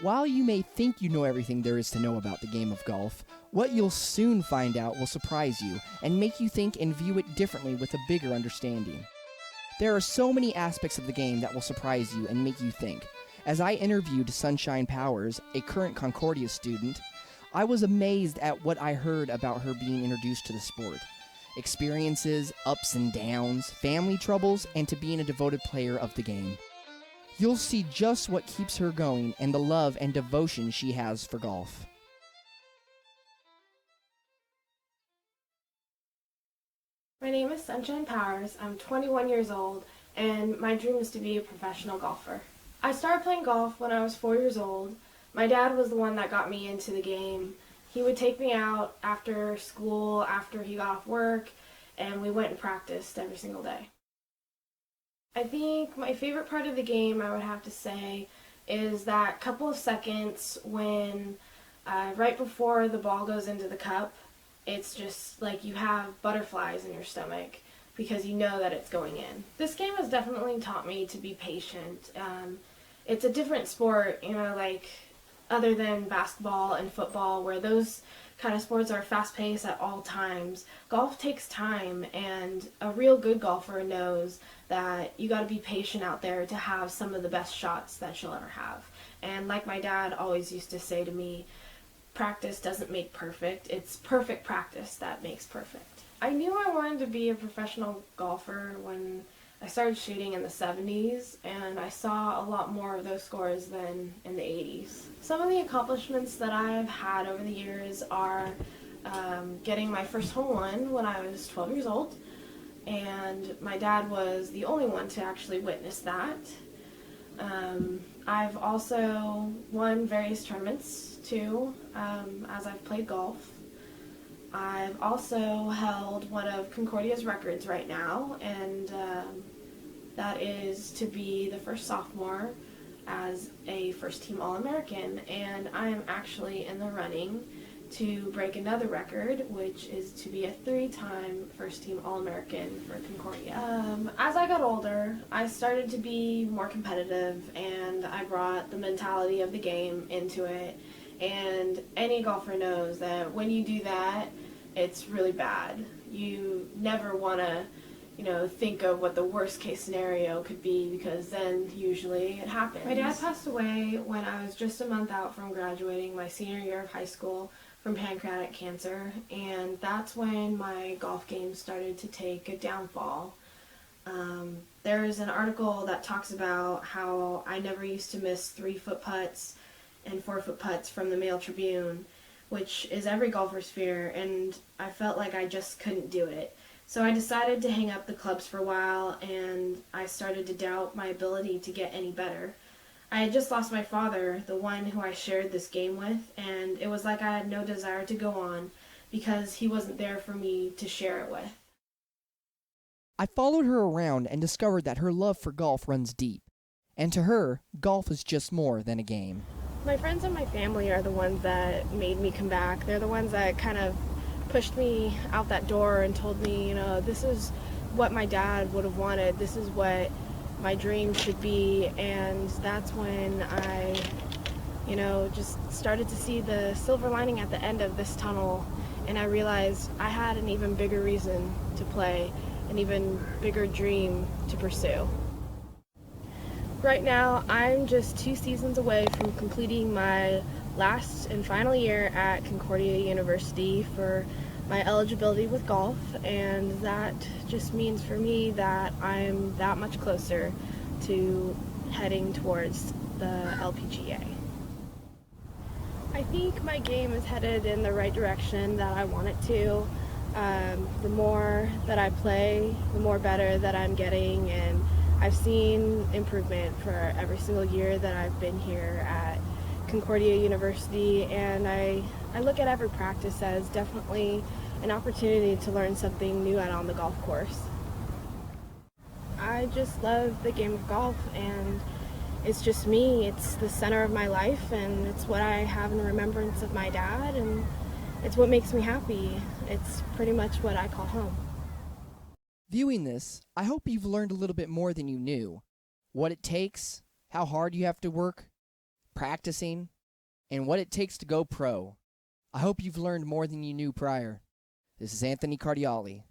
While you may think you know everything there is to know about the game of golf, what you'll soon find out will surprise you and make you think and view it differently with a bigger understanding. There are so many aspects of the game that will surprise you and make you think. As I interviewed Sunshine Powers, a current Concordia student, I was amazed at what I heard about her being introduced to the sport. Experiences, ups and downs, family troubles, and to being a devoted player of the game. You'll see just what keeps her going and the love and devotion she has for golf. My name is Sunshine Powers. I'm 21 years old, and my dream is to be a professional golfer. I started playing golf when I was 4 years old. My dad was the one that got me into the game. He would take me out after school, after he got off work, and we went and practiced every single day. I think my favorite part of the game, I would have to say, is that couple of seconds when, right before the ball goes into the cup, it's just like you have butterflies in your stomach because you know that it's going in. This game has definitely taught me to be patient. It's a different sport, like other than basketball and football, where those kind of sports are fast-paced at all times. Golf takes time, and a real good golfer knows that you got to be patient out there to have some of the best shots that you'll ever have. And like my dad always used to say to me, practice doesn't make perfect. It's perfect practice that makes perfect. I knew I wanted to be a professional golfer when I started shooting in the 70s, and I saw a lot more of those scores than in the 80s. Some of the accomplishments that I've had over the years are getting my first home run when I was 12 years old, and my dad was the only one to actually witness that. I've also won various tournaments too, as I've played golf. I've also held one of Concordia's records right now, and that is to be the first sophomore as a first-team All-American, and I am actually in the running to break another record, which is to be a 3-time first-team All-American for Concordia. As I got older, I started to be more competitive, and I brought the mentality of the game into it, and any golfer knows that when you do that, it's really bad. You never want to, think of what the worst case scenario could be, because then usually it happens. My dad passed away when I was just a month out from graduating my senior year of high school from pancreatic cancer, and that's when my golf game started to take a downfall. There's an article that talks about how I never used to miss 3-foot putts and 4-foot putts from the Mail Tribune, which is every golfer's fear, and I felt like I just couldn't do it. So I decided to hang up the clubs for a while, and I started to doubt my ability to get any better. I had just lost my father, the one who I shared this game with, and it was like I had no desire to go on because he wasn't there for me to share it with. I followed her around and discovered that her love for golf runs deep, and to her, golf is just more than a game. My friends and my family are the ones that made me come back. They're the ones that kind of pushed me out that door and told me, this is what my dad would have wanted. This is what my dream should be. And that's when I, just started to see the silver lining at the end of this tunnel. And I realized I had an even bigger reason to play, an even bigger dream to pursue. Right now, I'm just 2 seasons away from completing my last and final year at Concordia University for my eligibility with golf, and that just means for me that I'm that much closer to heading towards the LPGA. I think my game is headed in the right direction that I want it to. The more that I play, the more better that I'm getting, and I've seen improvement for every single year that I've been here at Concordia University, and I look at every practice as definitely an opportunity to learn something new out on the golf course. I just love the game of golf, and it's just me. It's the center of my life, and it's what I have in remembrance of my dad, and it's what makes me happy. It's pretty much what I call home. Viewing this, I hope you've learned a little bit more than you knew. What it takes, how hard you have to work, practicing, and what it takes to go pro. I hope you've learned more than you knew prior. This is Anthony Cardiali.